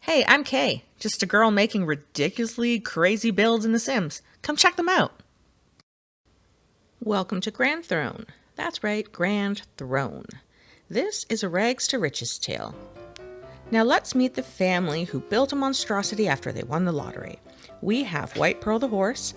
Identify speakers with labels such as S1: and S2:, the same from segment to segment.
S1: Hey, I'm Kay, just a girl making ridiculously crazy builds in The Sims. Come check them out. Welcome to Grandthrone. That's right, Grandthrone. This is a rags to riches tale. Now let's meet the family who built a monstrosity after they won the lottery. We have White Pearl the horse,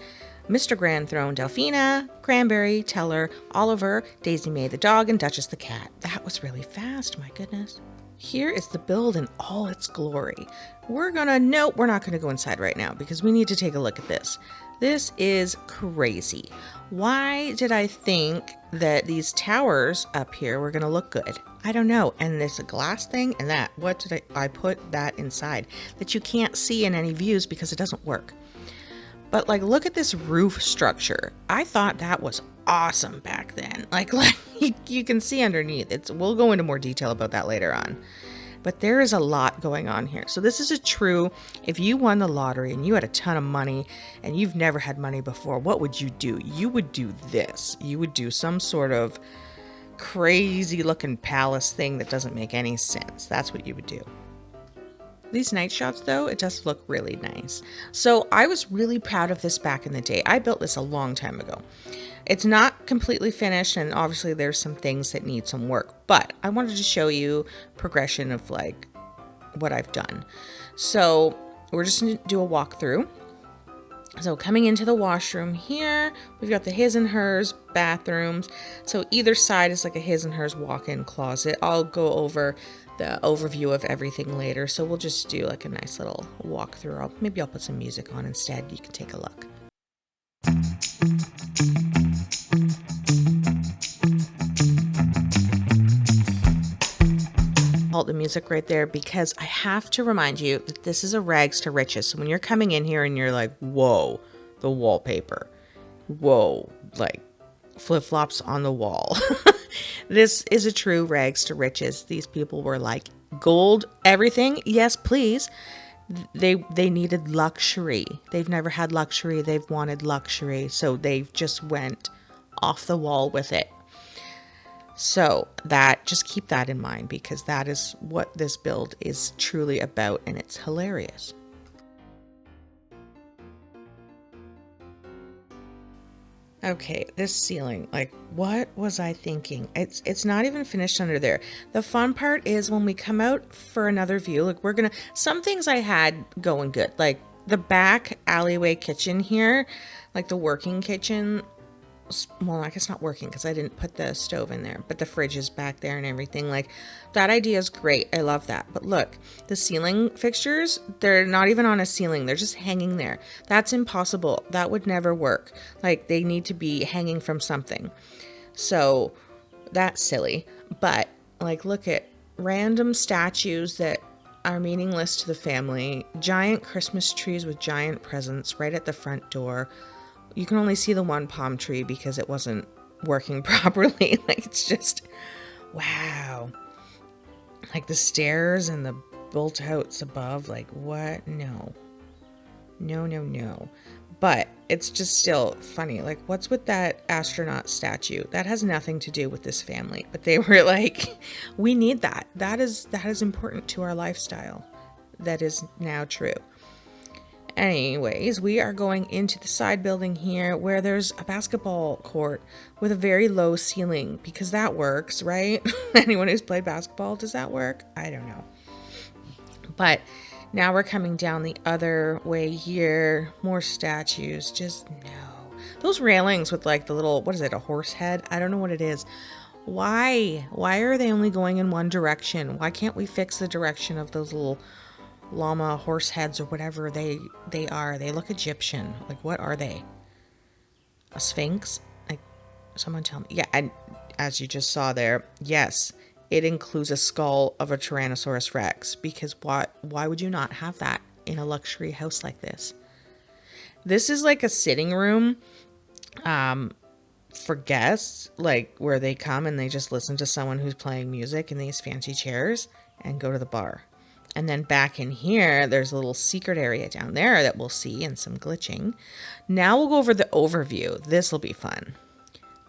S1: Mr. Grandthrone, Delphina, Cranberry, Teller, Oliver, Daisy May the dog, and Duchess the cat. That was really fast, my goodness. Here is the build in all its glory. We're not gonna go inside right now because we need to take a look at this. This is crazy. Why did I think that these towers up here were gonna look good? I don't know. And there's a glass thing and that. What did I put that inside that you can't see in any views because it doesn't work. But look at this roof structure. I thought that was awesome back then. You can see underneath. We'll go into more detail about that later on. But there is a lot going on here. So this is a true, if you won the lottery and you had a ton of money and you've never had money before, what would you do? You would do this. You would do some sort of crazy looking palace thing that doesn't make any sense. That's what you would do. These night shots, though, it does look really nice. So I was really proud of this back in the day. I built this a long time ago. It's not completely finished, and obviously there's some things that need some work, but I wanted to show you progression of what I've done. So we're just going to do a walkthrough. So coming into the washroom here, we've got the his and hers bathrooms. So either side is like a his and hers walk-in closet. I'll go over the overview of everything later. So we'll just do a nice little walkthrough. Maybe I'll put some music on instead. You can take a look. Halt the music right there because I have to remind you that this is a rags to riches. So when you're coming in here and you're like, whoa, the wallpaper, whoa, flip-flops on the wall. This is a true rags to riches. These people were like, gold, everything. Yes, please. They needed luxury. They've never had luxury. They've wanted luxury. So they've just went off the wall with it. So just keep that in mind because that is what this build is truly about, and it's hilarious. Okay, this ceiling, what was I thinking? It's not even finished under there. The fun part is when we come out for another view, some things I had going good, like the back alleyway kitchen here, the working kitchen. Well, I guess not working because I didn't put the stove in there, but the fridge is back there and everything. That idea is great. I love that. But look, the ceiling fixtures, they're not even on a ceiling. They're just hanging there. That's impossible. That would never work. They need to be hanging from something. So that's silly. But look at random statues that are meaningless to the family. Giant Christmas trees with giant presents right at the front door. You can only see the one palm tree because it wasn't working properly. It's just, wow. The stairs and the bolt outs above, what? No. No. But it's just still funny. What's with that astronaut statue? That has nothing to do with this family. But they were we need that. That is important to our lifestyle. That is now true. Anyways, we are going into the side building here where there's a basketball court with a very low ceiling because that works, right? Anyone who's played basketball, does that work? I don't know. But now we're coming down the other way here. More statues. Just no. Those railings with the little, what is it, a horse head? I don't know what it is. Why? Why are they only going in one direction? Why can't we fix the direction of those little llama horse heads or whatever they are? They look Egyptian. What are they? A sphinx? Someone tell me. Yeah, and as you just saw there, yes, it includes a skull of a Tyrannosaurus Rex because why would you not have that in a luxury house like this? This is a sitting room for guests, where they come and they just listen to someone who's playing music in these fancy chairs and go to the bar. And then back in here, there's a little secret area down there that we'll see and some glitching. Now we'll go over the overview. This will be fun.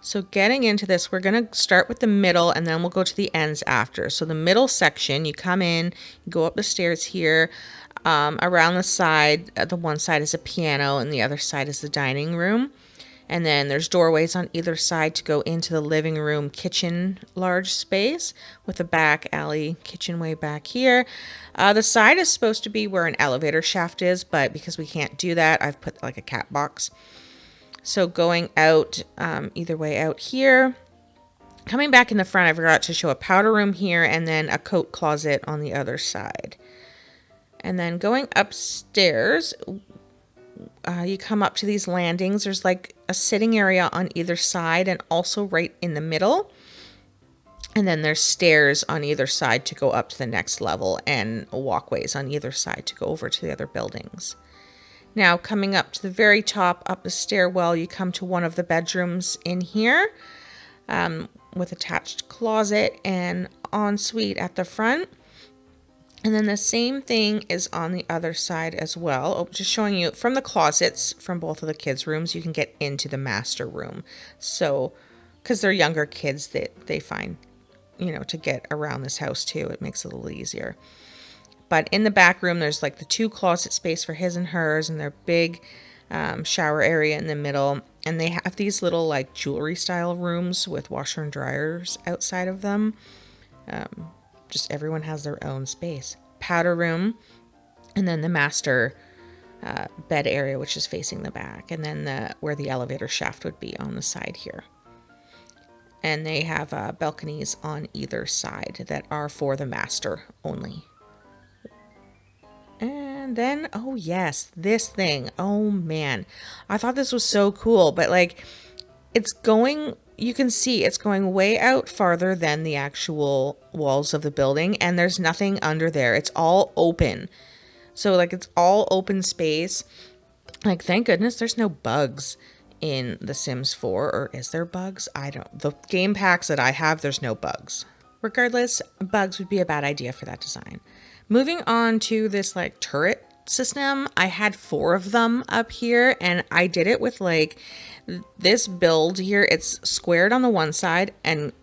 S1: So getting into this, we're going to start with the middle and then we'll go to the ends after. So the middle section, you come in, you go up the stairs here, around the side, the one side is a piano and the other side is the dining room. And then there's doorways on either side to go into the living room, kitchen, large space with a back alley, kitchenway back here. The side is supposed to be where an elevator shaft is, but because we can't do that, I've put like a cat box. So going out, either way out here. Coming back in the front, I forgot to show a powder room here and then a coat closet on the other side. And then going upstairs, you come up to these landings. There's like a sitting area on either side and also right in the middle. And then there's stairs on either side to go up to the next level and walkways on either side to go over to the other buildings. Now coming up to the very top, up the stairwell, you come to one of the bedrooms in here with attached closet and ensuite at the front. And then the same thing is on the other side as well. Oh, just showing you from the closets from both of the kids' rooms, you can get into the master room. So, because they're younger kids that they find, to get around this house too, it makes it a little easier. But in the back room, there's like the 2 closet space for his and hers and their big shower area in the middle. And they have these little like jewelry style rooms with washer and dryers outside of them. Just everyone has their own space. Powder room, and then the master bed area, which is facing the back, and then where the elevator shaft would be on the side here. And they have balconies on either side that are for the master only. And then, oh yes, this thing. Oh man, I thought this was so cool, but like you can see it's going way out farther than the actual walls of the building, and there's nothing under there. It's all open. So like it's all open space. Like thank goodness there's no bugs in The Sims 4, or is there bugs? The game packs that I have, there's no bugs. Regardless, bugs would be a bad idea for that design. Moving on to this like turret system, I had 4 of them up here, and I did it with like this build here. It's squared on the one side and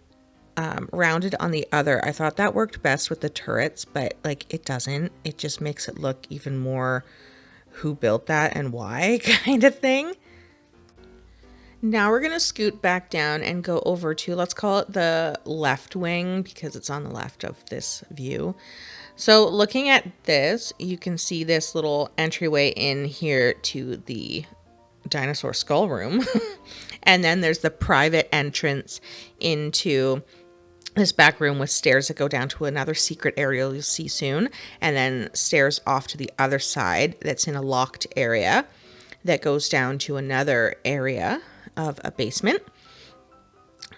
S1: rounded on the other. I thought that worked best with the turrets, but like it doesn't. It just makes it look even more who built that and why kind of thing. Now we're going to scoot back down and go over to, let's call it the left wing because it's on the left of this view. So looking at this, you can see this little entryway in here to the dinosaur skull room. And then there's the private entrance into this back room with stairs that go down to another secret area you'll see soon. And then stairs off to the other side that's in a locked area that goes down to another area of a basement.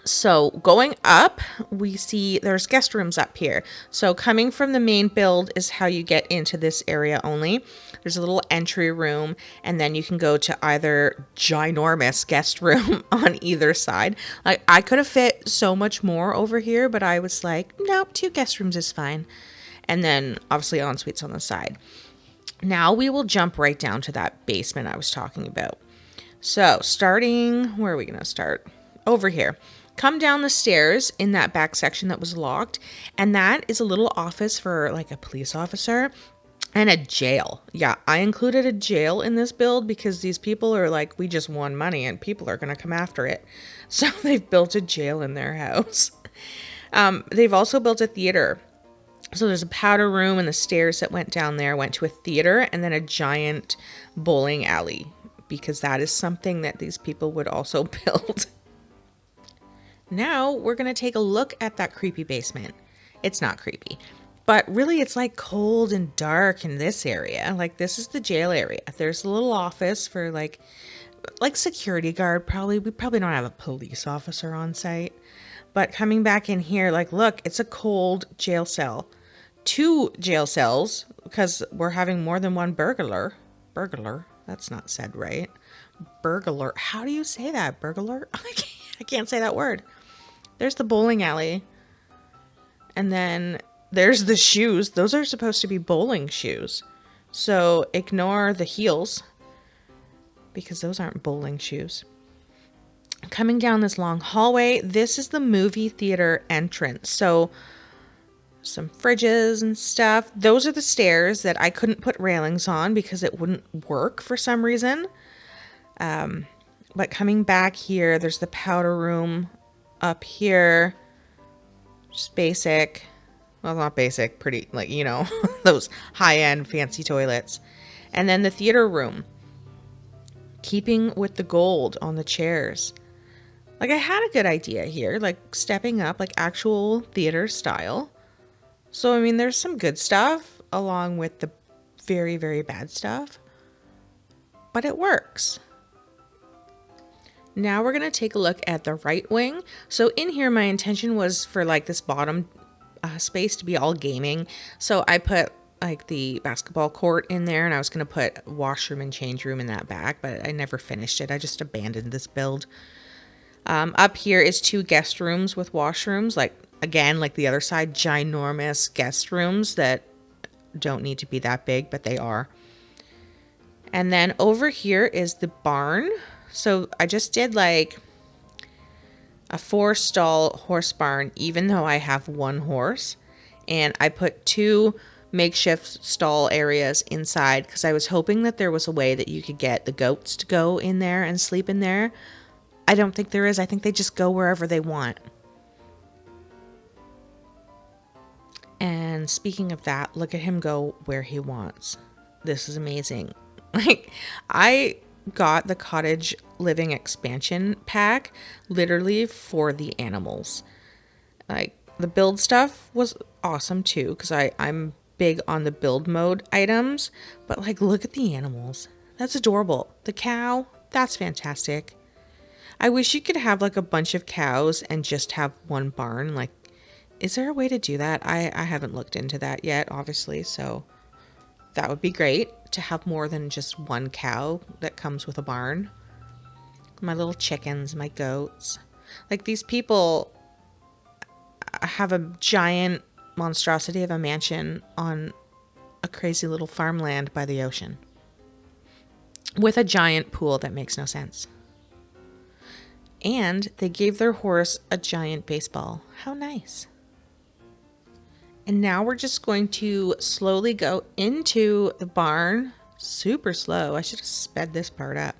S1: So going up, we see there's guest rooms up here. So coming from the main build is how you get into this area only. There's a little entry room, and then you can go to either ginormous guest room on either side. Like I could have fit so much more over here, but I was like, nope, 2 guest rooms is fine. And then obviously en-suites on the side. Now we will jump right down to that basement I was talking about. So starting, where are we going to start? Over here. Come down the stairs in that back section that was locked, and that is a little office for like a police officer and a jail. Yeah, I included a jail in this build because these people are like, we just won money and people are going to come after it. So they've built a jail in their house. They've also built a theater. So there's a powder room, and the stairs that went down there went to a theater and then a giant bowling alley, because that is something that these people would also build. Now we're going to take a look at that creepy basement. It's not creepy, but really it's like cold and dark in this area. Like this is the jail area. There's a little office for like security guard. We probably don't have a police officer on site, but coming back in here, like, look, it's a cold jail cell. 2 jail cells because we're having more than one burglar. That's not said right. Burglar. How do you say that? Burglar? I can't say that word. There's the bowling alley. And then there's the shoes. Those are supposed to be bowling shoes. So ignore the heels because those aren't bowling shoes. Coming down this long hallway, this is the movie theater entrance. So some fridges and stuff. Those are the stairs that I couldn't put railings on because it wouldn't work for some reason. But coming back here, there's the powder room up here. Just basic. Well, not basic, pretty, like, you know, those high-end fancy toilets. And then the theater room. Keeping with the gold on the chairs. Like, I had a good idea here, like stepping up, like actual theater style. So, I mean, there's some good stuff along with the very, very bad stuff. But it works. Now we're going to take a look at the right wing. So in here, my intention was for like this bottom space to be all gaming. So I put like the basketball court in there, and I was going to put washroom and change room in that back, but I never finished it. I just abandoned this build. Up here is 2 guest rooms with washrooms, like again, like the other side, ginormous guest rooms that don't need to be that big, but they are. And then over here is the barn. So I just did like a 4-stall horse barn, even though I have 1 horse. And I put 2 makeshift stall areas inside because I was hoping that there was a way that you could get the goats to go in there and sleep in there. I don't think there is. I think they just go wherever they want. And speaking of that, look at him go where he wants. This is amazing. Like, I got the cottage living expansion pack literally for the animals. Like, the build stuff was awesome too, because I'm big on the build mode items, but like, look at the animals. That's adorable. The cow, that's fantastic. I wish you could have like a bunch of cows and just have 1 barn. Like, is there a way to do that? I haven't looked into that yet, obviously, so that would be great to have more than just 1 cow that comes with a barn. My little chickens, my goats. Like, these people have a giant monstrosity of a mansion on a crazy little farmland by the ocean with a giant pool that makes no sense. And they gave their horse a giant baseball. How nice. And now we're just going to slowly go into the barn. Super slow. I should have sped this part up.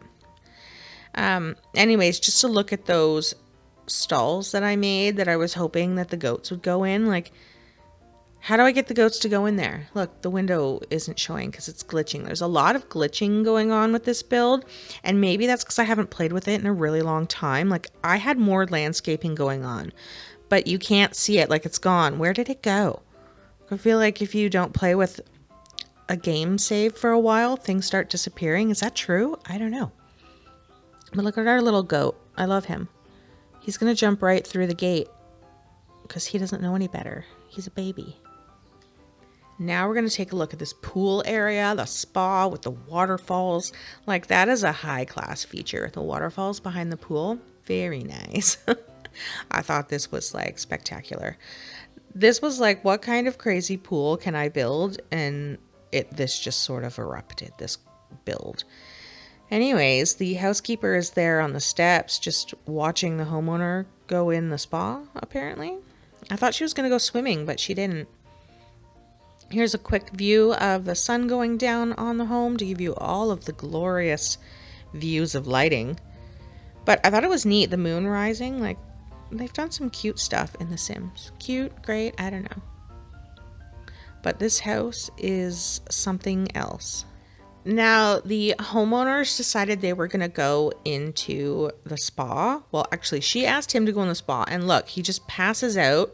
S1: Anyways, just to look at those stalls that I made that I was hoping that the goats would go in. Like, how do I get the goats to go in there? Look, the window isn't showing because it's glitching. There's a lot of glitching going on with this build. And maybe that's because I haven't played with it in a really long time. Like, I had more landscaping going on. But you can't see it. Like, it's gone. Where did it go? I feel like if you don't play with a game save for a while, things start disappearing. Is that true? I don't know. But look at our little goat. I love him. He's going to jump right through the gate because he doesn't know any better. He's a baby. Now we're going to take a look at this pool area, the spa with the waterfalls. Like, that is a high-class feature. The waterfalls behind the pool, very nice. I thought this was, like, spectacular. This was like, what kind of crazy pool can I build? And this just sort of erupted, this build. Anyways, the housekeeper is there on the steps just watching the homeowner go in the spa, apparently. I thought she was going to go swimming, but she didn't. Here's a quick view of the sun going down on the home to give you all of the glorious views of lighting. But I thought it was neat, the moon rising. Like, they've done some cute stuff in The Sims. Cute, great, I don't know. But this house is something else. Now, the homeowners decided they were going to go into the spa. Well, actually, she asked him to go in the spa. And look, he just passes out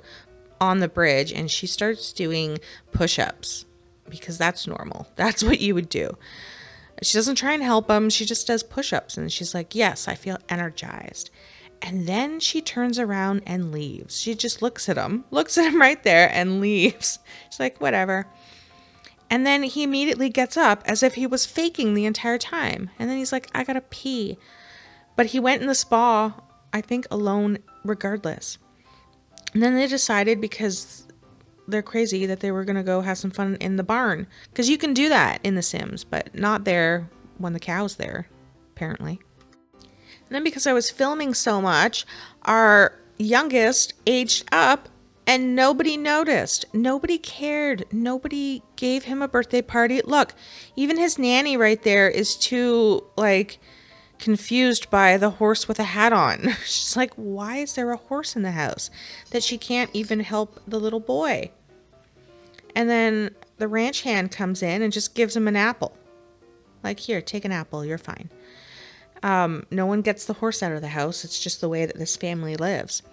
S1: on the bridge and she starts doing push-ups because that's normal. That's what you would do. She doesn't try and help him. She just does push-ups. And she's like, yes, I feel energized. And then she turns around and leaves. She just looks at him right there and leaves. She's like, whatever. And then he immediately gets up as if he was faking the entire time. And then he's like, I gotta pee. But he went in the spa, I think, alone regardless. And then they decided, because they're crazy, that they were gonna go have some fun in the barn. Because you can do that in The Sims, but not there when the cow's there, apparently. And then because I was filming so much, our youngest aged up and nobody noticed. Nobody cared. Nobody gave him a birthday party. Look, even his nanny right there is too, like, confused by the horse with a hat on. She's like, why is there a horse in the house? That she can't even help the little boy. And then the ranch hand comes in and just gives him an apple. Like, here, take an apple. You're fine. No one gets the horse out of the house. It's just the way that this family lives.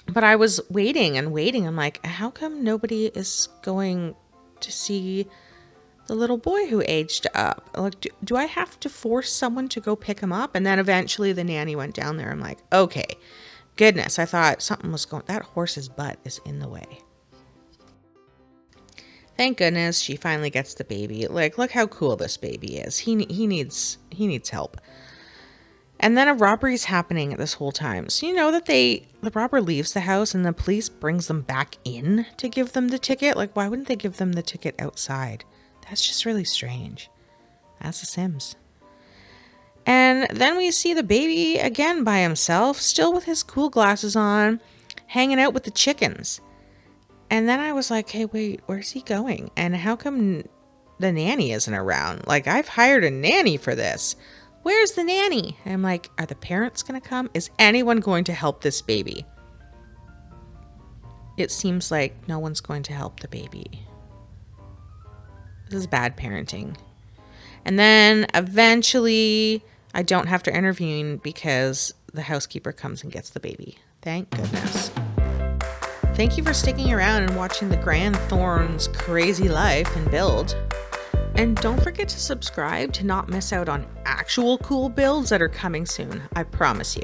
S1: But I was waiting and waiting. I'm like, how come nobody is going to see the little boy who aged up? Like, do I have to force someone to go pick him up? And then eventually the nanny went down there. I'm like, okay, goodness. I thought something was going, that horse's butt is in the way. Thank goodness she finally gets the baby. Like, look how cool this baby is. He needs help. And then a robbery's happening this whole time. So you know that the robber leaves the house and the police brings them back in to give them the ticket. Like, why wouldn't they give them the ticket outside? That's just really strange. That's The Sims. And then we see the baby again by himself, still with his cool glasses on, hanging out with the chickens. And then I was like, hey, wait, where's he going? And how come the nanny isn't around? Like, I've hired a nanny for this. Where's the nanny? And I'm like, are the parents going to come? Is anyone going to help this baby? It seems like no one's going to help the baby. This is bad parenting. And then eventually I don't have to intervene because the housekeeper comes and gets the baby. Thank goodness. Thank you for sticking around and watching the Grandthrone's crazy life and build. And don't forget to subscribe to not miss out on actual cool builds that are coming soon. I promise you.